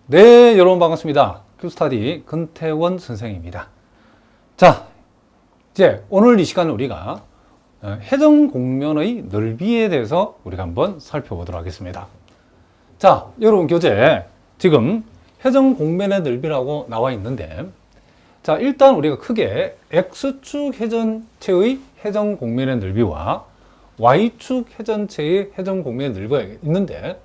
네, 여러분 반갑습니다. 큐스타디 근태원 선생입니다. 자, 이제 오늘 이 시간은 우리가 해전 공면의 넓이에 대해서 우리가 한번 살펴보도록 하겠습니다. 자, 여러분 교재 지금 해전 공면의 넓이라고 나와 있는데, 자, 일단 우리가 크게 X축 해전체의 해전 공면의 넓이와 Y축 해전체의 해전 공면의 넓이가 있는데,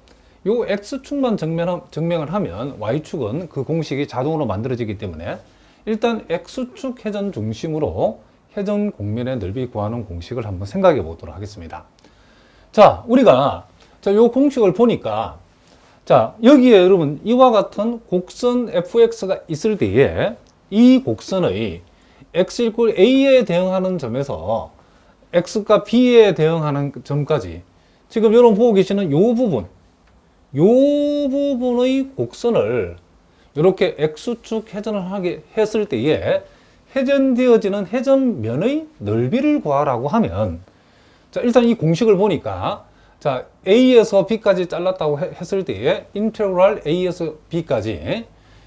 요 X축만 증명을 하면 Y축은 그 공식이 자동으로 만들어지기 때문에 일단 X축 해전 중심으로 해전 공면의 넓이 구하는 공식을 한번 생각해 보도록 하겠습니다. 자, 우리가 요 공식을 보니까, 자, 여기에 여러분 이와 같은 곡선 fx가 있을 때에 이 곡선의 x = a에 대응하는 점에서 x가 b에 대응하는 점까지 지금 여러분 보고 계시는 요 부분의 곡선을 이렇게 X축 해전을 하게 했을 때에 해전되어지는 해전면의 넓이를 구하라고 하면, 자, 일단 이 공식을 보니까, 자, A에서 B까지 잘랐다고 했을 때에 인테그랄 A에서 B까지,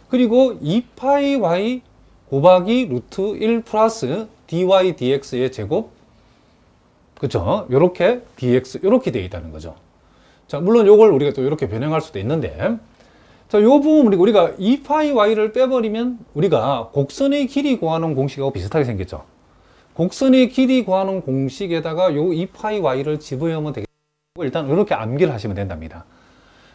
그리고 2파이 Y 곱하기 루트 1 플러스 dy dx의 제곱, 그쵸? 요렇게 dx, 요렇게 되어 있다는 거죠. 자, 물론 요걸 우리가 또 이렇게 변형할 수도 있는데, 자, 요 부분 우리가 2파이 y를 빼버리면 우리가 곡선의 길이 구하는 공식하고 비슷하게 생겼죠. 곡선의 길이 구하는 공식에다가 요 2파이 y를 집어넣으면 되겠고, 일단 이렇게 암기를 하시면 된답니다.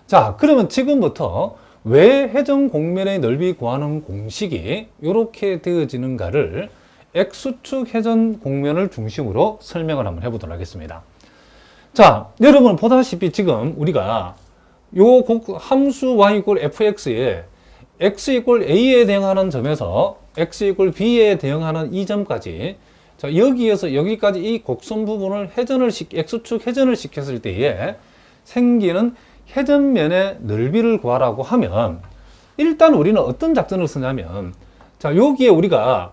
자, 그러면 지금부터 왜 해전 공면의 넓이 구하는 공식이 이렇게 되어지는가를 X축 해전 공면을 중심으로 설명을 한번 해보도록 하겠습니다. 자, 여러분 보다시피 지금 우리가 요 함수 y = fx에 x = a에 대응하는 점에서 x = b에 대응하는 이 점까지, 자, 여기에서 여기까지 이 곡선 부분을 x축 해전을 시켰을 때에 생기는 해전면의 넓이를 구하라고 하면, 일단 우리는 어떤 작전을 쓰냐면, 자, 여기에 우리가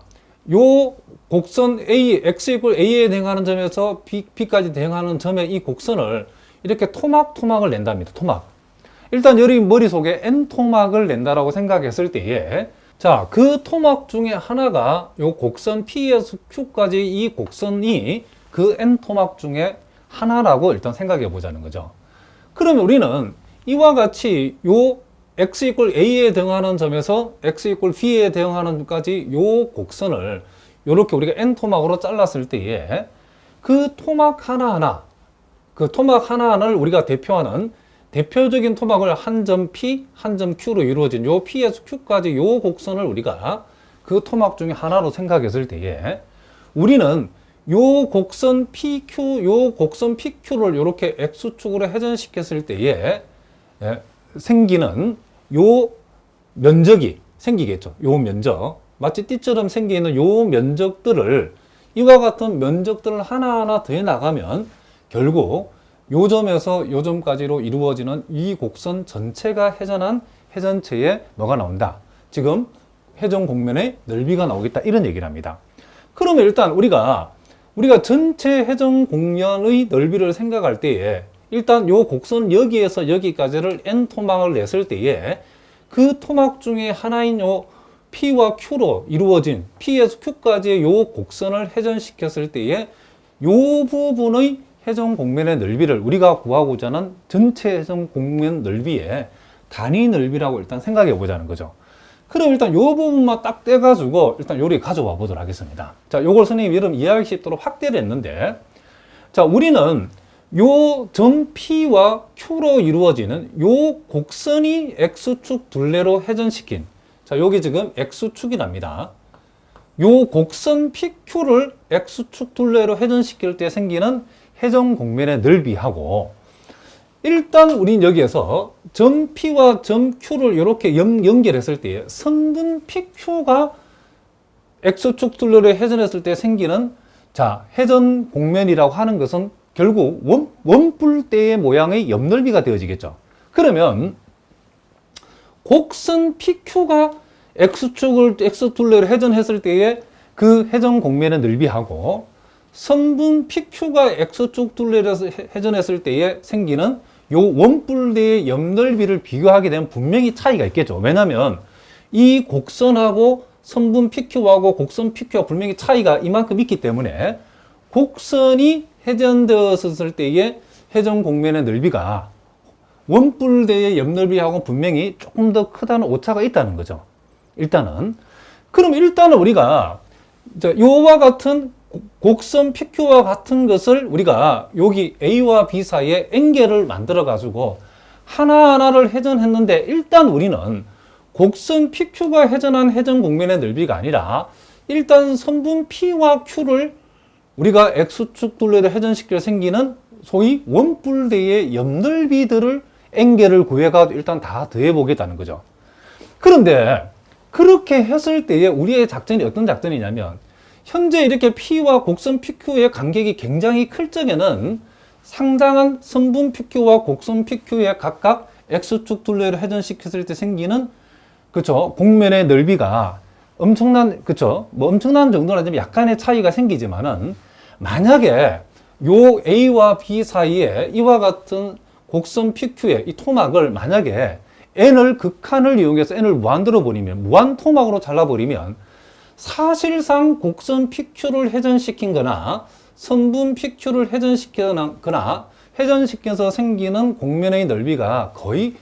요 곡선 A, x = a에 대응하는 점에서 b까지 대응하는 점의 이 곡선을 이렇게 토막을 낸답니다. 토막. 일단 여기 머릿속에 n토막을 낸다라고 생각했을 때에, 자, 그 토막 중에 하나가 요 곡선 P에서 Q까지 이 곡선이 그 n토막 중에 하나라고 일단 생각해 보자는 거죠. 그러면 우리는 이와 같이 요 x = a에 대응하는 점에서 x = b에 대응하는 점까지 요 곡선을 요렇게 우리가 n토막으로 잘랐을 때에 그 토막 하나하나를 우리가 대표하는 대표적인 토막을 한 점 P, 한 점 Q로 이루어진 요 P에서 Q까지 요 곡선을 우리가 그 토막 중에 하나로 생각했을 때에 우리는 요 곡선 PQ를 이렇게 X축으로 해전시켰을 때에 생기는 요 면적이 생기겠죠. 요 면적. 마치 띠처럼 생기는 요 면적들을, 이와 같은 면적들을 하나하나 더해 나가면 결국 요 점에서 요 점까지로 이루어지는 이 곡선 전체가 해전한 해전체에 뭐가 나온다? 지금 해전 공면의 넓이가 나오겠다, 이런 얘기를 합니다. 그러면 일단 우리가 전체 해전 공면의 넓이를 생각할 때에 일단 요 곡선 여기에서 여기까지를 n 토막을 냈을 때에 그 토막 중에 하나인 요 P와 Q로 이루어진 P에서 Q까지의 요 곡선을 해전시켰을 때에 요 부분의 해전 공면의 넓이를 우리가 구하고자 하는 전체 해전 공면 넓이의 단위 넓이라고 일단 생각해 보자는 거죠. 그럼 일단 요 부분만 딱 떼가지고 일단 요리 가져와 보도록 하겠습니다. 자, 요걸 선생님이 여러분 이해하기 쉽도록 확대를 했는데, 자, 우리는 요 점 P와 Q로 이루어지는 요 곡선이 X축 둘레로 해전시킨, 자, 여기 지금 X축이랍니다. 요 곡선 PQ를 X축 둘레로 해전시킬 때 생기는 해전 공면의 넓이하고, 일단 우린 여기에서 점 P와 점 Q를 이렇게 연결했을 때 선분 PQ가 X축 둘레로 해전했을 때 생기는, 자, 해전 공면이라고 하는 것은 결국 원뿔대의 모양의 옆넓이가 되어지겠죠. 그러면 곡선 PQ가 X 둘레로 해전했을 때의 그 해전 공면의 넓이하고 선분 PQ가 X축 둘레로 해전했을 때에 생기는 요 원뿔대의 옆넓이를 비교하게 되면 분명히 차이가 있겠죠. 왜냐하면 이 곡선하고 선분 PQ하고 곡선 PQ가 분명히 차이가 이만큼 있기 때문에 곡선이 회전되었을 때의 회전 곡면의 넓이가 원뿔대의 옆넓이하고 분명히 조금 더 크다는 오차가 있다는 거죠. 일단은. 그럼 일단은 우리가 요와 같은 곡선 PQ와 같은 것을 우리가 여기 A와 B 사이에 엔겔을 만들어 가지고 하나하나를 회전했는데 일단 우리는 곡선 PQ가 회전한 회전 곡면의 넓이가 아니라 일단 선분 P와 Q를 우리가 X축 둘레로 회전시켜 생기는 소위 원뿔대의 옆넓이들을 엔겔을 구해가지고 일단 다 더해보겠다는 거죠. 그런데 그렇게 했을 때에 우리의 작전이 어떤 작전이냐면 현재 이렇게 P와 곡선 PQ의 간격이 굉장히 클 적에는 상당한 선분 PQ와 곡선 PQ의 각각 X축 둘레로 회전시켰을 때 생기는 그쵸 곡면의 넓이가 엄청난 그쵸 뭐 엄청난 정도는 아니지만 약간의 차이가 생기지만은 만약에 요 A와 B 사이에 이와 같은 곡선 PQ의 이 토막을 만약에 n을 극한을 이용해서 n을 무한대로 버리면 무한 토막으로 잘라버리면 사실상 곡선 PQ를 회전시킨 거나 선분 PQ를 회전시키거나 회전시켜서 생기는 곡면의 넓이가 거의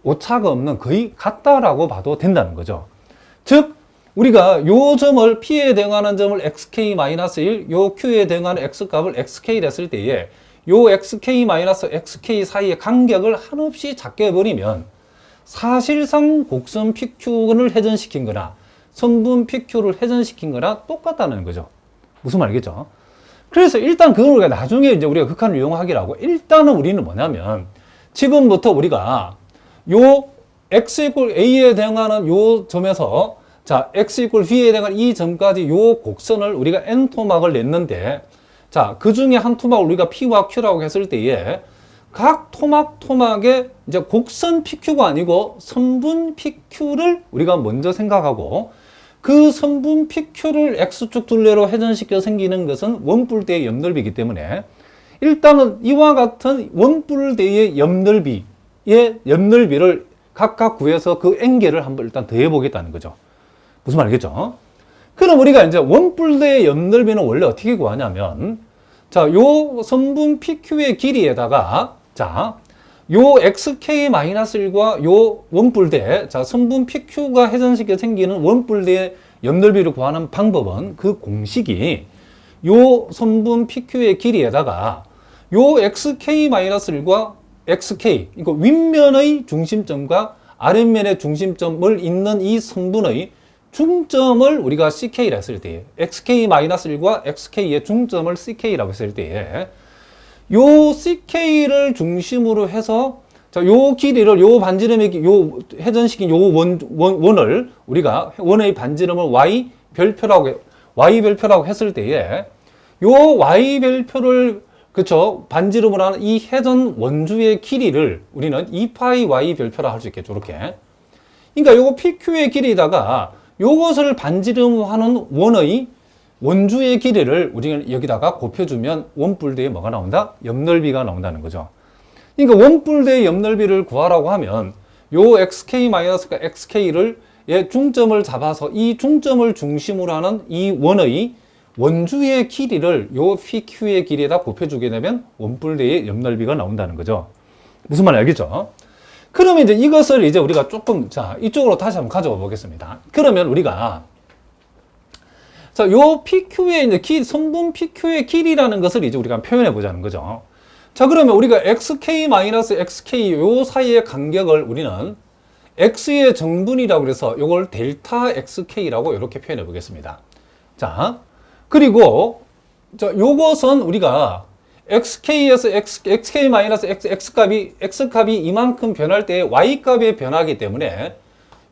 오차가 없는 거의 같다라고 봐도 된다는 거죠. 즉 우리가 요 점을 P에 대응하는 점을 xk-1, 요 Q에 대응하는 x값을 xk 냈을 때에 요 xk-xk 사이의 간격을 한없이 작게 해버리면 사실상 곡선 PQ를 회전시킨 거나 선분 PQ를 회전시킨 거나 똑같다는 거죠. 무슨 말이겠죠? 그래서 일단 그걸 우리가 나중에 이제 우리가 극한을 이용하기라고 일단은 우리는 뭐냐면 지금부터 우리가 요 x A에 대응하는 요 점에서 자 x B에 대응하는 이 점까지 요 곡선을 우리가 n 토막을 냈는데 자 그 중에 한 토막을 우리가 P와 Q라고 했을 때에 각 토막에 이제 곡선 PQ가 아니고 선분 PQ를 우리가 먼저 생각하고 그 선분 PQ를 X축 둘레로 회전시켜 생기는 것은 원뿔대의 옆넓이이기 때문에 일단은 이와 같은 원뿔대의 옆넓이를 각각 구해서 그 엔겔을 한번 일단 더해 보겠다는 거죠. 무슨 말이겠죠? 그럼 우리가 이제 원뿔대의 옆넓이는 원래 어떻게 구하냐면 자, 요 선분 PQ의 길이에다가 자, 요 xk-1과 요 원뿔대, 자, 선분 PQ가 회전시켜 생기는 원뿔대의 옆넓이를 구하는 방법은 그 공식이 요 선분 PQ의 길이에다가 요 xk-1과 xk, 그러니까 윗면의 중심점과 아랫면의 중심점을 잇는 이 성분의 중점을 우리가 ck라 했을 때, xk-1과 xk의 중점을 ck라고 했을 때에 요 ck를 중심으로 해서 자, 요 길이를 요 반지름의 요 회전시킨 요 원을 우리가 원의 반지름을 y 별표라고 했을 때에 요 y 별표를 그쵸 반지름으로 하는 이 회전 원주의 길이를 우리는 2파이 y 별표라 할 수 있겠죠. 이렇게. 그러니까 요거 PQ의 길이다가 요것을 반지름으로 하는 원의 원주의 길이를 우리가 여기다가 곱해주면 원뿔대에 뭐가 나온다? 옆넓이가 나온다는 거죠. 그러니까 원뿔대의 옆넓이를 구하라고 하면 요 xk-xk를 의 중점을 잡아서 이 중점을 중심으로 하는 이 원의 원주의 길이를 요 PQ의 길이에다 곱해주게 되면 원뿔대의 옆넓이가 나온다는 거죠. 무슨 말인지 알겠죠? 그러면 이제 이것을 이제 우리가 조금 자 이쪽으로 다시 한번 가져와 보겠습니다. 그러면 우리가 자, 요 PQ의 이제 선분 PQ의 길이라는 것을 이제 우리가 표현해 보자는 거죠. 자, 그러면 우리가 xk-xk 요 사이의 간격을 우리는 x의 정분이라고 그래서 요걸 델타 xk라고 이렇게 표현해 보겠습니다. 자, 그리고 자, 요것은 우리가 xk에서 x값이 이만큼 변할 때 y값의 변화이기 때문에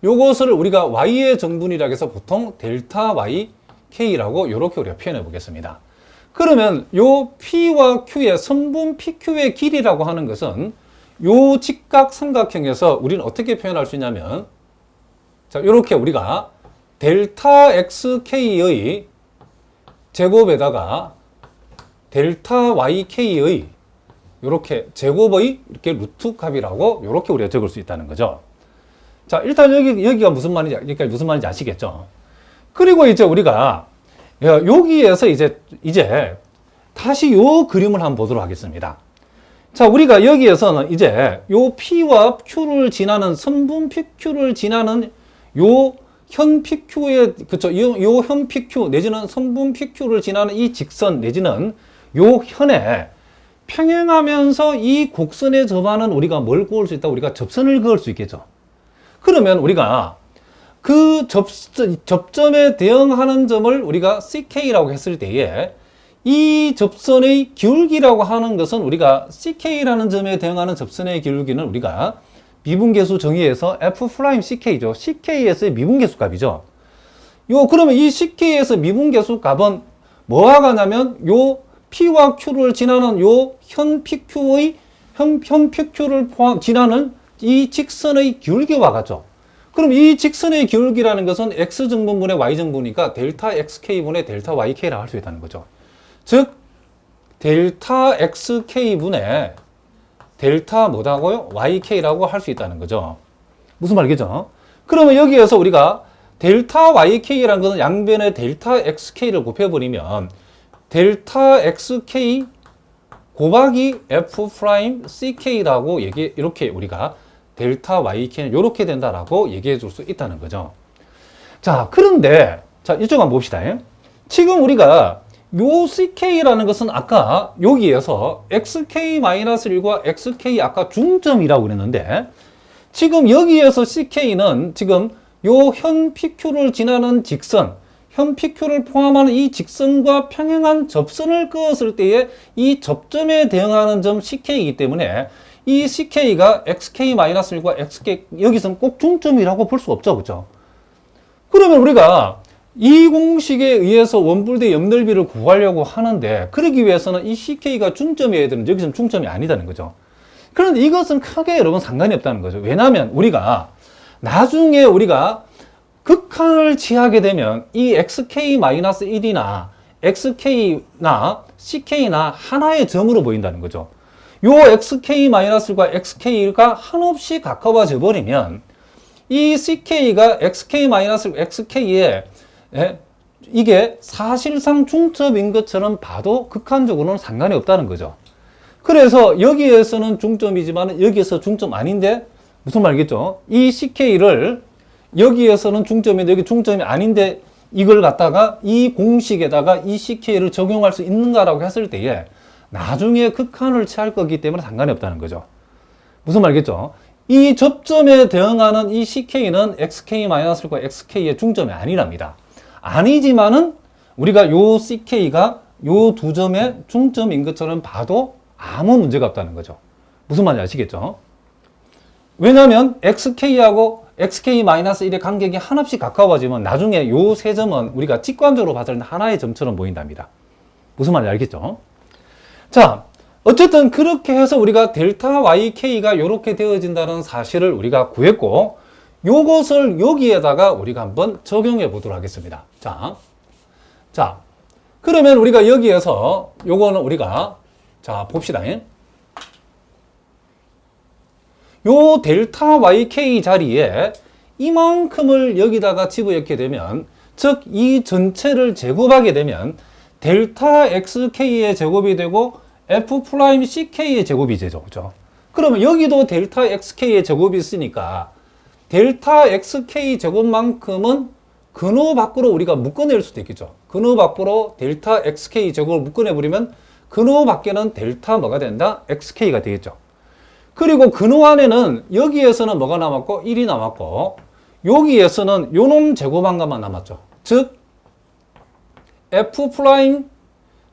요것을 우리가 y의 정분이라고 해서 보통 델타 y k라고 이렇게 우리가 표현해 보겠습니다. 그러면 요 P와 Q의 선분 PQ의 길이라고 하는 것은 요 직각삼각형에서 우리는 어떻게 표현할 수 있냐면 자, 이렇게 우리가 델타 XK의 제곱에다가 델타 YK의 요렇게 제곱의 이렇게 루트 값이라고 요렇게 우리가 적을 수 있다는 거죠. 자, 일단 여기가 무슨 말인지, 여기까지 무슨 말인지 아시겠죠? 그리고 이제 우리가 여기에서 이제 다시 요 그림을 한번 보도록 하겠습니다. 자, 우리가 여기에서는 이제 요 P와 Q를 지나는 선분 PQ를 지나는 요 현 PQ의, 그쵸, 요 현 PQ 내지는 선분 PQ를 지나는 이 직선 내지는 요 현에 평행하면서 이 곡선에 접하는 우리가 뭘 그을 수 있다? 우리가 접선을 그을 수 있겠죠. 그러면 우리가 그 접점에 대응하는 점을 우리가 CK라고 했을 때에 이 접선의 기울기라고 하는 것은 우리가 CK라는 점에 대응하는 접선의 기울기는 우리가 미분계수 정의에서 F'CK죠. CK에서의 미분계수 값이죠. 그러면 이 CK에서 미분계수 값은 뭐와 같냐면 요 P와 Q를 지나는 요 현 PQ의 현 PQ를 지나는 이 직선의 기울기와 같죠. 그럼 이 직선의 기울기라는 것은 X증분분의 Y증분이니까 델타 XK분의 델타 YK라고 할 수 있다는 거죠. 즉 델타 XK분의 델타 뭐다고요? YK라고 할 수 있다는 거죠. 무슨 말이겠죠? 그러면 여기에서 우리가 델타 YK라는 것은 양변에 델타 XK를 곱해버리면 델타 XK 곱하기 F'CK라고 이렇게 우리가 델타 YK는 이렇게 된다라고 얘기해 줄 수 있다는 거죠. 자, 그런데 자, 이쪽 한번 봅시다. 지금 우리가 요 CK라는 것은 아까 여기에서 XK-1과 XK 아까 중점이라고 그랬는데 지금 여기에서 CK는 지금 요 현 PQ를 지나는 직선, 현 PQ를 포함하는 이 직선과 평행한 접선을 그었을 때에 이 접점에 대응하는 점 CK이기 때문에 이 CK가 XK-1과 XK 여기서는 꼭 중점이라고 볼 수 없죠. 그죠? 그러면 우리가 이 공식에 의해서 원뿔대 옆넓이를 구하려고 하는데 그러기 위해서는 이 CK가 중점이어야 되는데 여기서는 중점이 아니다는 거죠. 그런데 이것은 크게 여러분 상관이 없다는 거죠. 왜냐하면 우리가 나중에 우리가 극한을 취하게 되면 이 XK-1이나 XK나 CK나 하나의 점으로 보인다는 거죠. 요 XK-과 XK가 한없이 가까워져 버리면 이 CK가 XK-XK에 이게 사실상 중점인 것처럼 봐도 극한적으로는 상관이 없다는 거죠. 그래서 여기에서는 중점이지만 여기에서 중점 아닌데 무슨 말이겠죠? 이 CK를 여기에서는 중점인데 여기 중점이 아닌데 이걸 갖다가 이 공식에다가 이 CK를 적용할 수 있는가라고 했을 때에 나중에 극한을 취할 거기 때문에 상관이 없다는 거죠. 무슨 말이겠죠? 이 접점에 대응하는 이 CK는 XK-과 XK의 중점이 아니랍니다. 아니지만은 우리가 요 CK가 요 두 점의 중점인 것처럼 봐도 아무 문제가 없다는 거죠. 무슨 말인지 아시겠죠? 왜냐하면 XK하고 XK-1의 간격이 한없이 가까워지면 나중에 요 세 점은 우리가 직관적으로 봤을 때 하나의 점처럼 보인답니다. 무슨 말인지 알겠죠? 자, 어쨌든 그렇게 해서 우리가 델타 YK가 이렇게 되어진다는 사실을 우리가 구했고 요것을 여기에다가 우리가 한번 적용해 보도록 하겠습니다. 자, 그러면 우리가 여기에서 요거는 우리가 자, 봅시다. 요 델타 YK 자리에 이만큼을 여기다가 집어넣게 되면 즉 이 전체를 제곱하게 되면 델타 XK의 제곱이 되고 F'CK의 제곱이 되죠. 그죠? 그러면 여기도 델타 XK의 제곱이 있으니까 델타 XK 제곱만큼은 근호 밖으로 우리가 묶어낼 수도 있겠죠. 근호 밖으로 델타 XK 제곱을 묶어내버리면 근호 밖에는 델타 뭐가 된다? XK가 되겠죠. 그리고 근호 안에는 여기에서는 뭐가 남았고 1이 남았고 여기에서는 요놈 제곱한 것만 남았죠. 즉 F'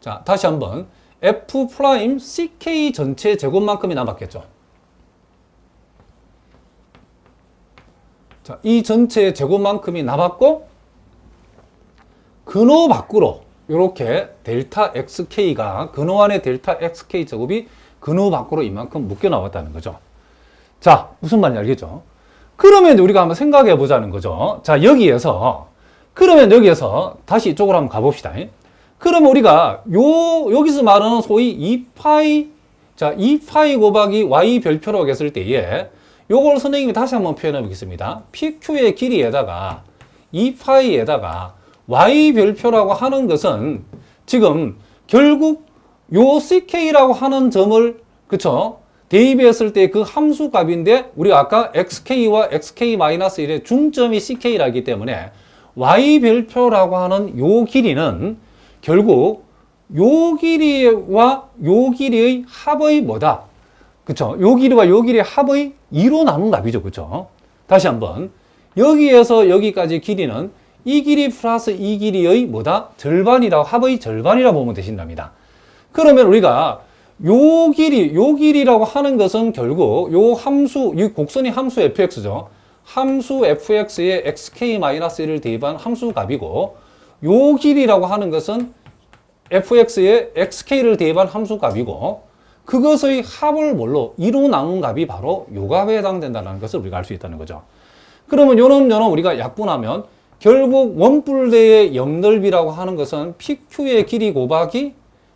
자 다시 한번 F'CK 전체 제곱만큼이 남았겠죠. 자, 이 전체 제곱만큼이 남았고 근호 밖으로 이렇게 델타 XK가 근호 안에 델타 XK 제곱이 근호 밖으로 이만큼 묶여 나왔다는 거죠. 자, 무슨 말인지 알겠죠? 그러면 우리가 한번 생각해 보자는 거죠. 자, 그러면 여기에서 다시 이쪽으로 한번 가봅시다. 그러면 우리가 여기서 말하는 소위 2파이 자, 2파이 곱하기 y 별표라고 했을 때에 요걸 선생님이 다시 한번 표현해 보겠습니다. PQ의 길이에다가 2파이에다가 y 별표라고 하는 것은 지금 결국 요 CK라고 하는 점을 그쵸? 대입했을 때 그 함수 값인데 우리가 아까 XK와 XK-1의 중점이 CK라기 때문에 y 별표라고 하는 요 길이는 결국 요 길이와 요 길이의 합의 뭐다? 그쵸? 요 길이와 요 길이의 합의 2로 나눈 값이죠. 그쵸? 다시 한번. 여기에서 여기까지 길이는 이 길이 플러스 이 길이의 뭐다? 절반이라고, 합의 절반이라고 보면 되신답니다. 그러면 우리가 요 길이라고 하는 것은 결국 요 함수, 이 곡선이 함수 fx죠. 함수 fx에 xk-1을 대입한 함수 값이고, 요 길이라고 하는 것은 fx에 xk를 대입한 함수 값이고, 그것의 합을 뭘로? 2로 나눈 값이 바로 요 값에 해당된다는 것을 우리가 알 수 있다는 거죠. 그러면 요놈 우리가 약분하면 결국 원뿔대의 옆넓이라고 하는 것은 PQ의 길이 곱하기,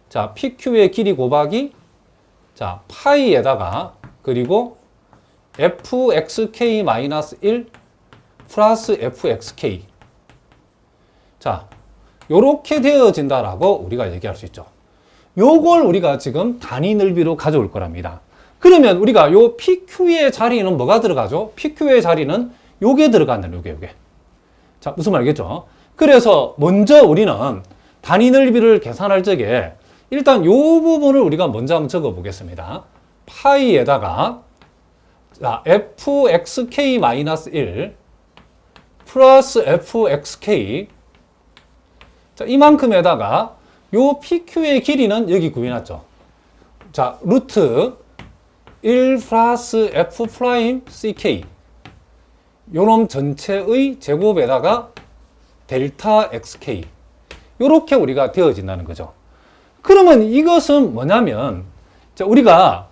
자, PQ의 길이 곱하기, 자, 파이에다가, 그리고 fxk-1 플러스 fxk. 자, 요렇게 되어진다라고 우리가 얘기할 수 있죠. 요걸 우리가 지금 단위 넓이로 가져올 거랍니다. 그러면 우리가 요 PQ의 자리는 뭐가 들어가죠? PQ의 자리는 요게 들어간다, 요게. 자, 무슨 말이겠죠? 그래서 먼저 우리는 단위 넓이를 계산할 적에 일단 요 부분을 우리가 먼저 한번 적어 보겠습니다. 파이에다가 자, fxk-1 플러스 fxk, 자, 이만큼에다가 요 PQ의 길이는 여기 구해놨죠. 자, 루트 1 플러스 f 프라임 ck, 요놈 전체의 제곱에다가 델타 xk, 요렇게 우리가 되어진다는 거죠. 그러면 이것은 뭐냐면, 자, 우리가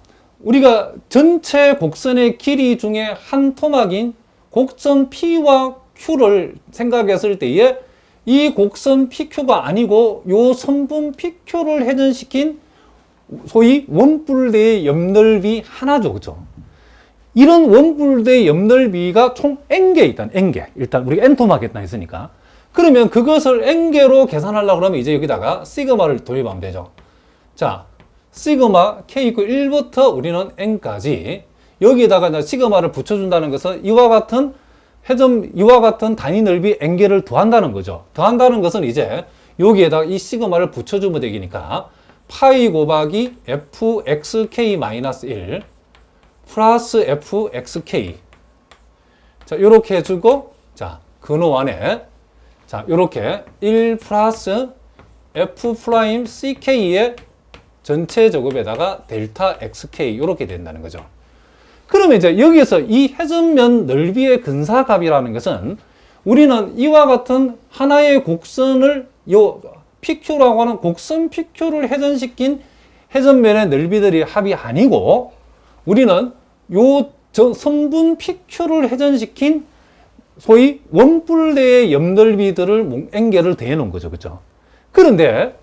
전체 곡선의 길이 중에 한 토막인 곡선 P와 Q를 생각했을 때에 이 곡선 PQ가 아니고 요 선분 PQ를 회전시킨 소위 원뿔대의 옆넓이 하나죠. 그죠? 이런 원뿔대의 옆넓이가 총 N개 있다. N개. 일단 우리가 N토막 했다 했으니까. 그러면 그것을 N개로 계산하려고 하면 이제 여기다가 시그마를 도입하면 되죠. 자, 시그마 K = 1부터 우리는 N까지 여기에다가 시그마를 붙여준다는 것은 이와 같은 단위 넓이 N개를 더한다는 거죠. 더한다는 것은 이제 여기에다가 이 시그마를 붙여주면 되니까 파이 곱하기 fxk-1 플러스 fxk. 자, 요렇게 해주고, 자, 근호 안에, 자, 요렇게 1 플러스 f 프라임 ck의 전체 제곱에다가 델타 xk, 요렇게 된다는 거죠. 그러면 이제 여기에서 이 회전면 넓이의 근사값이라는 것은 우리는 이와 같은 하나의 곡선을 요 PQ라고 하는 곡선 PQ를 회전시킨 회전면의 넓이들이 합이 아니고 우리는 요 선분 PQ를 회전시킨 소위 원뿔대의 옆넓이들을 N개를 대놓은 거죠. 그죠? 그런데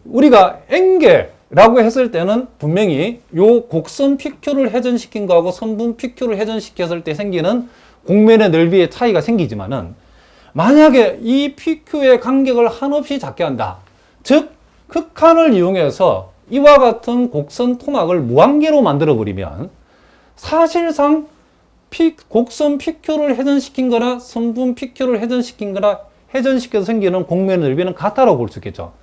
우리가 N개라고 했을 때는 분명히 요 곡선 PQ를 회전시킨 거하고 선분 PQ를 회전시켰을 때 생기는 곡면의 넓이의 차이가 생기지만은 만약에 이 PQ의 간격을 한없이 작게 한다. 즉, 극한을 이용해서 이와 같은 곡선 토막을 무한계로 만들어 버리면 사실상 곡선 PQ를 회전시킨 거나 선분 PQ를 회전시킨 거나 회전시켜서 생기는 곡면의 넓이는 같다라고 볼 수 있겠죠.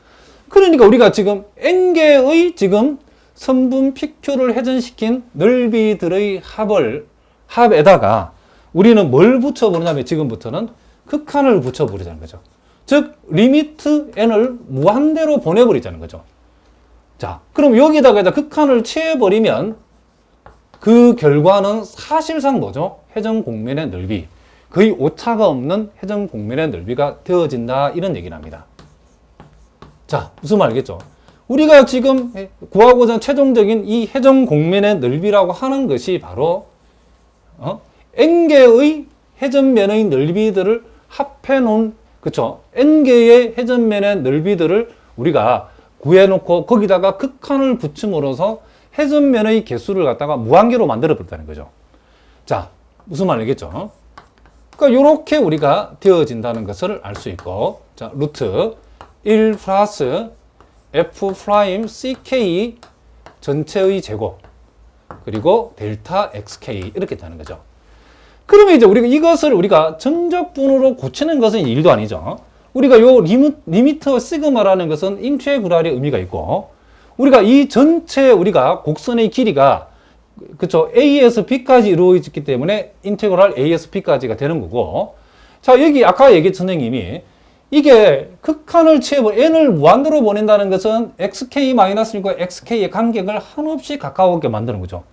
그러니까 우리가 지금 N개의 지금 선분 PQ를 회전시킨 넓이들의 합에다가 우리는 뭘 붙여버리냐면 지금부터는 극한을 붙여버리자는 거죠. 즉, 리미트 N을 무한대로 보내버리자는 거죠. 자, 그럼 여기다가 극한을 취해버리면 그 결과는 사실상 뭐죠? 회전 곡면의 넓이. 거의 오차가 없는 회전 곡면의 넓이가 되어진다. 이런 얘기를 합니다. 자, 무슨 말이겠죠? 우리가 지금 구하고자 하는 최종적인 이 회전 곡면의 넓이라고 하는 것이 바로 N개의 회전면의 넓이들을 합해 놓은, 그쵸? N개의 회전면의 넓이들을 우리가 구해놓고 거기다가 극한을 붙임으로써 회전면의 개수를 갖다가 무한계로 만들어 버렸다는 거죠. 자, 무슨 말이겠죠? 그러니까 이렇게 우리가 되어진다는 것을 알 수 있고, 자, 루트 1 플러스 f 프라임 ck 전체의 제곱 그리고 델타 xk 이렇게 되는 거죠. 그러면 이제 우리가 이것을 우리가 정적분으로 고치는 것은 일도 아니죠. 우리가 요 리미터 시그마라는 것은 인테그랄의 의미가 있고, 우리가 이 전체 우리가 곡선의 길이가 그쵸 a에서 b까지 이루어졌기 때문에 인테그랄 a에서 b까지가 되는 거고, 자 여기 아까 얘기했던 선생님이 이게 극한을 채워 n을 무한대로 보낸다는 것은 xk-1과 xk의 간격을 한없이 가까우게 만드는 거죠.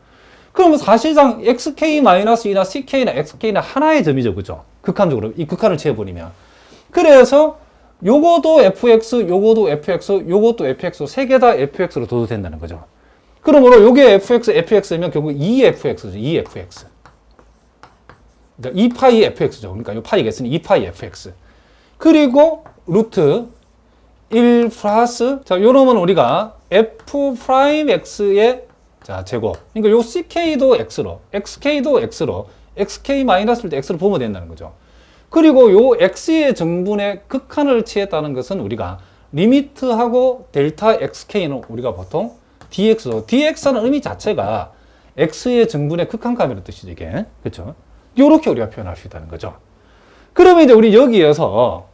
그러면 사실상 xk-2나 ck나 xk는 하나의 점이죠. 그죠? 극한적으로 이 극한을 채워버리면. 그래서 요거도 fx, 요거도 fx, 요것도 fx 세 개 다 fx로 둬도 된다는 거죠. 그러므로 요게 fx면 결국 2fx죠. 2fx. 그러니까 2파이 fx죠. 그러니까 요 파이가 있으니 2파이 fx. 그리고 루트 1 플러스, 자, 요놈은 우리가 f 프라임 x의 자, 제곱. 그러니까 요 ck도 x로, xk도 x로, xk 마이너스를 때 x로 보면 된다는 거죠. 그리고 요 x의 정분의 극한을 취했다는 것은 우리가 리미트하고 델타 xk는 우리가 보통 dx로, dx라는 의미 자체가 x의 정분의 극한값이라는 뜻이죠, 이게. 그렇죠? 요렇게 우리가 표현할 수 있다는 거죠. 그러면 이제 우리 여기에서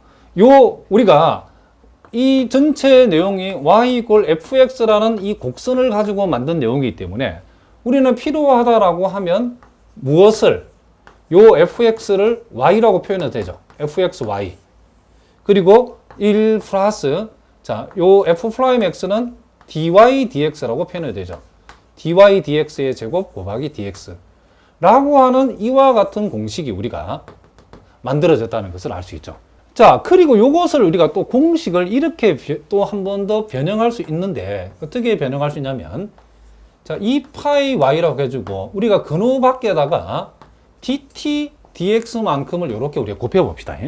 우리가 이 전체 내용이 y 이퀄 fx라는 이 곡선을 가지고 만든 내용이기 때문에 우리는 필요하다라고 하면 무엇을 요 fx를 y라고 표현해도 되죠. fxy. 그리고 1 플러스 자, 요 f 프라임 x는 dy dx라고 표현해도 되죠. dy dx의 제곱 곱하기 dx 라고 하는 이와 같은 공식이 우리가 만들어졌다는 것을 알 수 있죠. 자, 그리고 요것을 우리가 또 공식을 이렇게 또 한 번 더 변형할 수 있는데, 어떻게 변형할 수 있냐면, 자, 2파이 y라고 해주고, 우리가 근호 밖에다가 dt, dx만큼을 이렇게 우리가 곱해봅시다.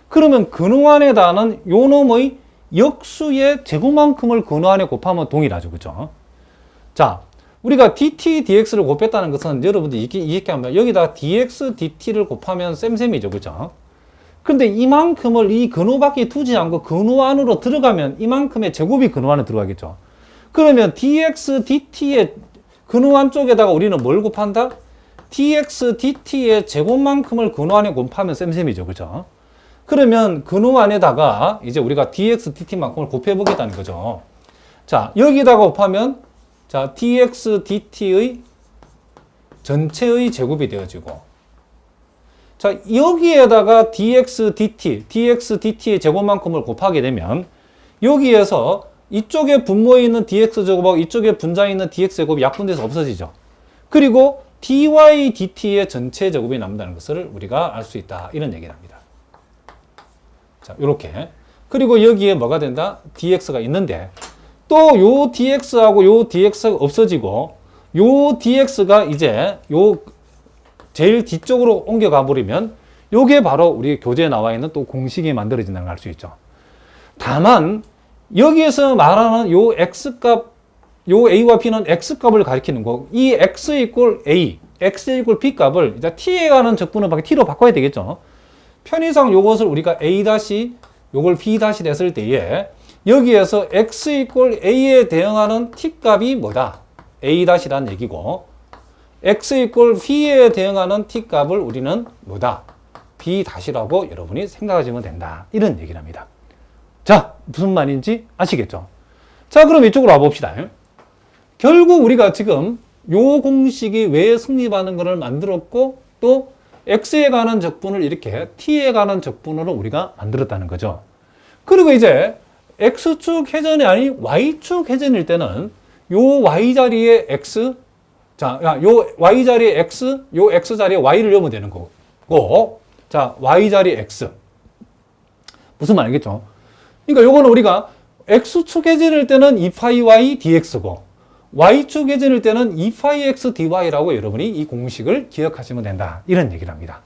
그러면 근호 안에다는 요 놈의 역수의 제곱만큼을 근호 안에 곱하면 동일하죠. 그죠? 자, 우리가 dt, dx를 곱했다는 것은 여러분들이 이렇게 하면 여기다 dx, dt를 곱하면 쌤쌤이죠. 그죠? 근데 이만큼을 이 근호 밖에 두지 않고 근호 안으로 들어가면 이만큼의 제곱이 근호 안에 들어가겠죠. 그러면 dx, dt의 근호 안 쪽에다가 우리는 뭘 곱한다? dx, dt의 제곱만큼을 근호 안에 곱하면 쌤쌤이죠. 그죠? 그러면 근호 안에다가 이제 우리가 dx, dt만큼을 곱해보겠다는 거죠. 자, 여기다가 곱하면 자, dx, dt의 전체의 제곱이 되어지고, 자, 여기에다가 dx, dt의 제곱만큼을 곱하게 되면 여기에서 이쪽에 분모에 있는 dx 제곱하고 이쪽에 분자에 있는 dx 제곱이 약분돼서 없어지죠. 그리고 dy, dt의 전체 제곱이 남는다는 것을 우리가 알 수 있다. 이런 얘기를 합니다. 자, 요렇게. 그리고 여기에 뭐가 된다? dx가 있는데 또 요 dx하고 요 dx가 없어지고 요 dx가 이제 요 제일 뒤쪽으로 옮겨가 버리면 요게 바로 우리 교재에 나와 있는 또 공식이 만들어진다는 걸 알 수 있죠. 다만 여기에서 말하는 요 x값, 요 a와 b는 x값을 가리키는 거, 이 x 이퀄 a, x 이퀄 b 값을 이제 t에 관한 적분을 t로 바꿔야 되겠죠. 편의상 요것을 우리가 a 다시 요걸 b 다시 냈을 때에 여기에서 x 이퀄 a에 대응하는 t 값이 뭐다? a 다시란 얘기고, x 이퀄 b에 대응하는 t 값을 우리는 뭐다? b 다시라고 여러분이 생각하시면 된다. 이런 얘기를 합니다. 자, 무슨 말인지 아시겠죠? 자, 그럼 이쪽으로 와봅시다. 결국 우리가 지금 요 공식이 왜 성립하는 것을 만들었고, 또 x에 관한 적분을 이렇게 t에 관한 적분으로 우리가 만들었다는 거죠. 그리고 이제 x축 회전이 아닌 y축 회전일 때는 요 y 자리에 x, 자, 요 y 자리에 x, 요 x 자리에 y를 넣으면 되는 거고, 자, y 자리에 x. 무슨 말 알겠죠? 그러니까 요거는 우리가 x축 회전일 때는 2파이 y dx고, y축 회전일 때는 2파이 x dy라고 여러분이 이 공식을 기억하시면 된다. 이런 얘기를 합니다.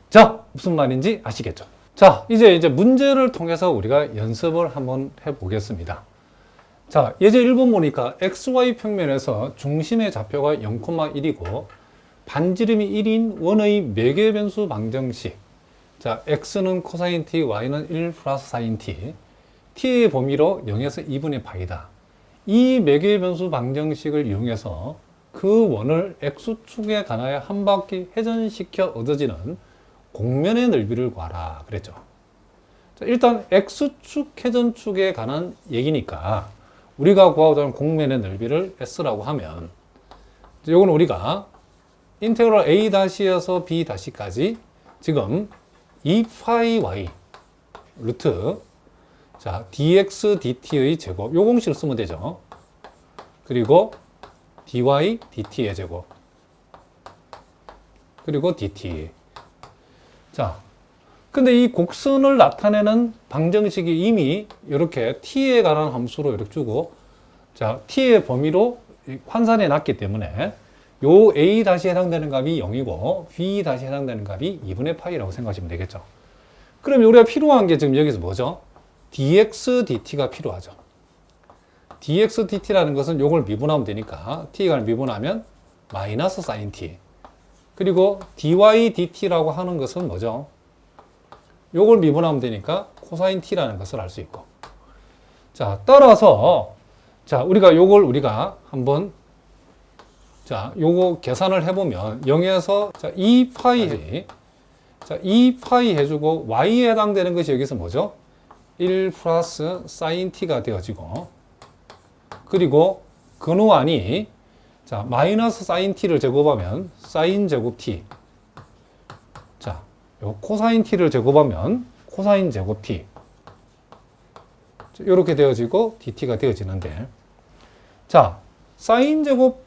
자, 무슨 말인지 아시겠죠? 자, 이제 문제를 통해서 우리가 연습을 한번 해보겠습니다. 자, 예제 1번 보니까 XY 평면에서 중심의 좌표가 0,1이고 반지름이 1인 원의 매개 변수 방정식. 자, X는 코사인 T, Y는 1 플러스 사인 T. T의 범위로 0에서 2분의 파이다. 이 매개 변수 방정식을 이용해서 그 원을 X축에 관하여 한 바퀴 회전시켜 얻어지는 곡면의 넓이를 구하라 그랬죠. 자, 일단 X축 회전축에 관한 얘기니까 우리가 구하고자 하는 곡면의 넓이를 S라고 하면 이건 우리가 인테그럴 A-에서 B-까지 지금 2파이 루트 자 dx dt의 제곱 요 공식을 쓰면 되죠. 그리고 dy dt의 제곱 그리고 dt. 자, 근데 이 곡선을 나타내는 방정식이 이미 이렇게 t에 관한 함수로 이렇게 주고 자 t의 범위로 환산해 놨기 때문에 요 a 다시 해당되는 값이 0이고 b 다시 해당되는 값이 2분의 파이라고 생각하시면 되겠죠. 그럼 우리가 필요한 게 지금 여기서 뭐죠? dx dt가 필요하죠. dx dt라는 것은 요걸 미분하면 되니까 t가 미분하면 마이너스 사인 t. 그리고 dy dt라고 하는 것은 뭐죠? 요걸 미분하면 되니까 코사인 t라는 것을 알 수 있고. 자, 따라서 자, 우리가 한번 자, 요거 계산을 해보면 0에서 자, 2파이 자, 2파이 해주고 y에 해당되는 것이 여기서 뭐죠? 1 플러스 사인 t가 되어지고 그리고 근우안이 자, 마이너스 사인 t를 제곱하면 사인 제곱 t 자, 요 코사인 t를 제곱하면 코사인 제곱 t 이렇게 되어지고 dt가 되어지는데 자, 사인 제곱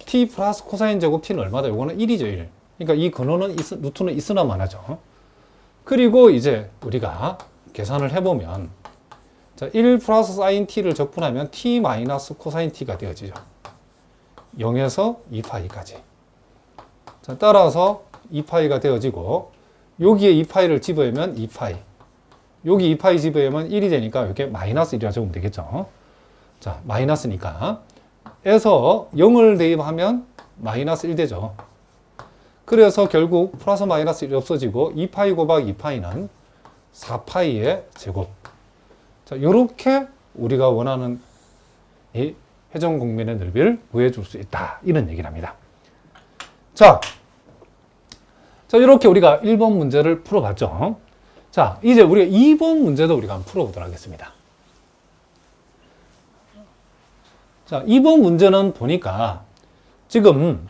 t 플러스 코사인 제곱 t는 얼마다? 요거는 1이죠, 1. 그러니까 이 근호는 루트는 있으나 마나죠. 그리고 이제 우리가 계산을 해보면 자, 1 플러스 사인 t를 적분하면 t 마이너스 코사인 t가 되어지죠. 0에서 2파이까지. 자, 따라서 2파이가 되어지고 여기에 2파이를 집어넣으면 2파이. 여기 2파이 집어넣으면 1이 되니까 이렇게 마이너스 1이라 적으면 되겠죠. 자, 마이너스니까 에서 0을 대입하면 마이너스 1 되죠. 그래서 결국 플러스 마이너스 1이 없어지고 2파이 곱하기 2파이는 4파이의 제곱. 자, 요렇게 우리가 원하는 이 회전 곡면의 넓이를 구해줄 수 있다. 이런 얘기를 합니다. 자, 이렇게 우리가 1번 문제를 풀어봤죠. 자, 이제 우리가 2번 문제도 우리가 한번 풀어보도록 하겠습니다. 자, 2번 문제는 보니까 지금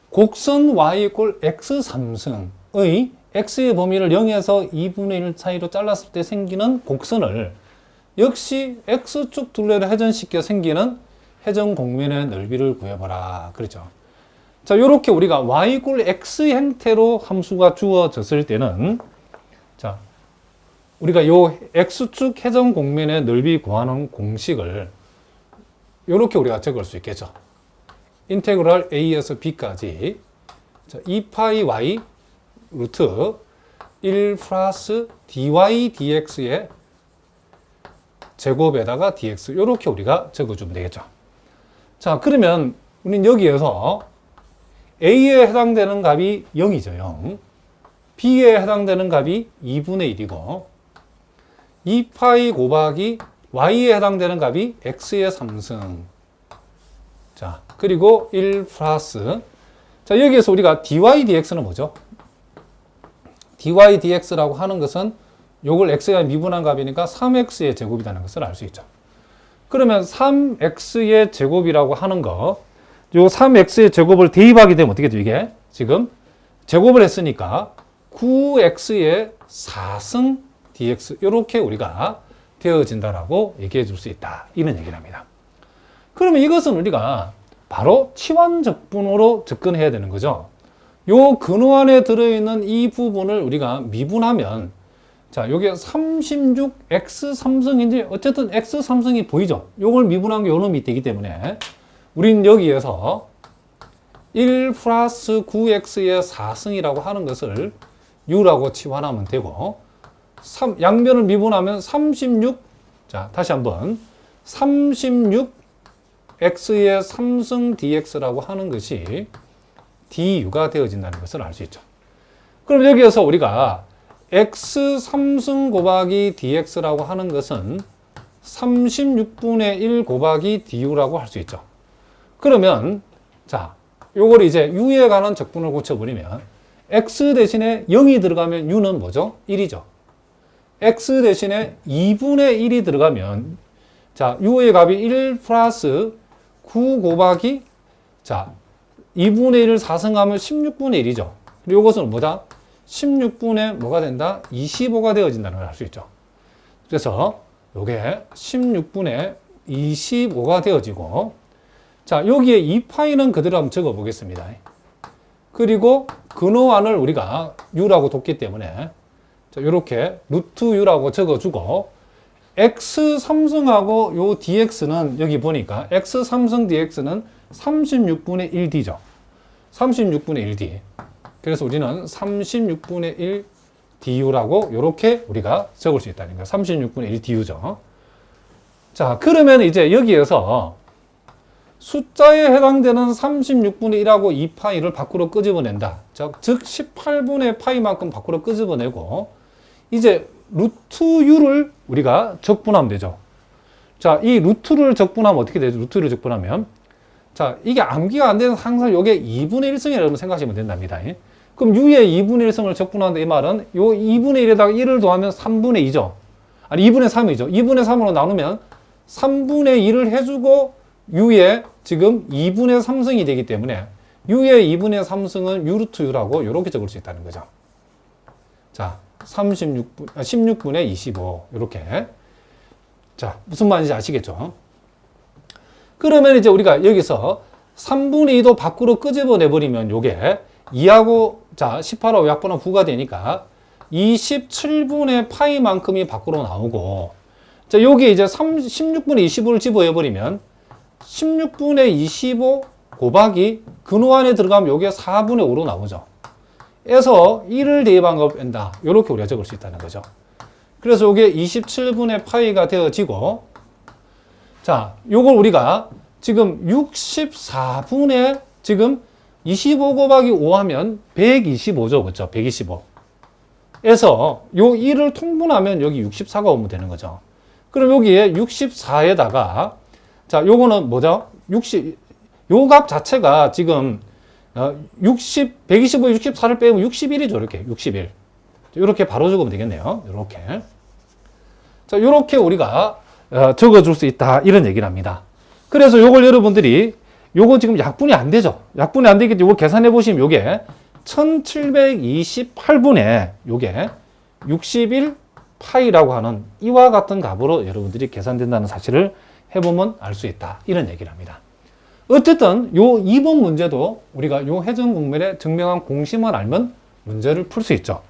곡선 y = x 3승의 x의 범위를 0에서 2분의 1 사이로 잘랐을 때 생기는 곡선을 역시 x축 둘레를 회전시켜 생기는 회전 곡면의 넓이를 구해보라. 그렇죠. 자, 요렇게 우리가 y = x 형태로 함수가 주어졌을 때는 자, 우리가 요 x축 회전 곡면의 넓이 구하는 공식을 요렇게 우리가 적을 수 있겠죠. 인테그럴 a에서 b까지 자, 2파이 y 루트 1 플러스 dy dx의 제곱에다가 dx 요렇게 우리가 적어주면 되겠죠. 자, 그러면 우리는 여기에서 a에 해당되는 값이 0이죠. 0. b에 해당되는 값이 2분의 1이고 2파이 곱하기 y에 해당되는 값이 x의 3승. 자, 그리고 1 플러스 자, 여기에서 우리가 dy dx는 뭐죠? dy dx라고 하는 것은 요걸 x가 미분한 값이니까 3x의 제곱이라는 것을 알 수 있죠. 그러면 3x의 제곱이라고 하는 거, 요 3x의 제곱을 대입하게 되면 어떻게 돼요? 이게 지금 제곱을 했으니까 9x의 4승 dx 이렇게 우리가 되어진다라고 얘기해 줄 수 있다. 이런 얘기를 합니다. 그러면 이것은 우리가 바로 치환적분으로 접근해야 되는 거죠. 요 근호 안에 들어있는 이 부분을 우리가 미분하면 자, 요게 36x3승인지 어쨌든 x3승이 보이죠. 요걸 미분한 게 요 놈이 되기 때문에 우린 여기에서 1 플러스 9x의 4승이라고 하는 것을 u라고 치환하면 되고 양변을 미분하면 36 자, 다시 한번 36x의 3승 dx라고 하는 것이 du가 되어진다는 것을 알 수 있죠. 그럼 여기에서 우리가 x 3승 곱하기 dx라고 하는 것은 36분의 1 곱하기 du라고 할 수 있죠. 그러면 자, 요걸 이제 u에 관한 적분을 고쳐버리면 x 대신에 0이 들어가면 u는 뭐죠? 1이죠. x 대신에 2분의 1이 들어가면 자, u의 값이 1 플러스 9 곱하기 자, 2분의 1을 4승하면 16분의 1이죠. 그리고 이것은 뭐다? 16분의 뭐가 된다? 25가 되어진다는 걸 알 수 있죠. 그래서 요게 16분의 25가 되어지고 자, 여기에 2파이는 그대로 한번 적어 보겠습니다. 그리고 근호안을 우리가 u라고 뒀기 때문에 자, 요렇게 루트 u라고 적어주고 x 3승하고 요 dx는 여기 보니까 x 3승 dx는 36분의 1d죠. 36분의 1d. 그래서 우리는 36분의 1 du라고 이렇게 우리가 적을 수 있다는 거예요. 36분의 1 du죠. 자, 그러면 이제 여기에서 숫자에 해당되는 36분의 1하고 2파이를 밖으로 끄집어낸다. 즉 18분의 파이만큼 밖으로 끄집어내고 이제 루트 u를 우리가 적분하면 되죠. 자, 이 루트를 적분하면 어떻게 되죠? 루트를 적분하면 자, 이게 암기가 안 되는 항상 이게 2분의 1승이라고 생각하시면 된답니다. 그럼 u의 2분의 1승을 적분한다 이 말은 요 2분의 1에다가 1을 더하면 3분의 2죠. 아니 2분의 3이죠. 2분의 3으로 나누면 3분의 2를 해주고 u의 지금 2분의 3승이 되기 때문에 u의 2분의 3승은 u 루트 u라고 이렇게 적을 수 있다는 거죠. 자, 16분의 25 이렇게. 자, 무슨 말인지 아시겠죠? 그러면 이제 우리가 여기서 3분의 2도 밖으로 끄집어내버리면 요게 2하고 자 18하고 약분하면 9가 되니까 27분의 파이만큼이 밖으로 나오고 자 여기 이제 16분의 25를 집어해버리면 16분의 25 곱하기 근호 안에 들어가면 요게 4분의 5로 나오죠. 에서 1을 대입한 거 뺀다. 요렇게 우리가 적을 수 있다는 거죠. 그래서 요게 27분의 파이가 되어지고 자, 요걸 우리가 지금 64분의 지금 25 곱하기 5 하면 125죠. 그렇죠? 125. 에서 요 1을 통분하면 여기 64가 오면 되는 거죠. 그럼 여기에 64에다가 자, 요거는 뭐죠? 60, 요 값 자체가 지금 125, 64를 빼면 61이죠. 이렇게 61. 이렇게 바로 적으면 되겠네요. 이렇게. 자, 요렇게 우리가 적어줄 수 있다. 이런 얘기를 합니다. 그래서 요걸 여러분들이 요거 지금 약분이 안 되죠. 약분이 안 되기 때문에 요거 계산해 보시면 요게 1728분의 요게 61 파이라고 하는 이와 같은 값으로 여러분들이 계산된다는 사실을 해보면 알 수 있다. 이런 얘기를 합니다. 어쨌든 요 2번 문제도 우리가 요 회전곡면의 증명한 공식만 알면 문제를 풀 수 있죠.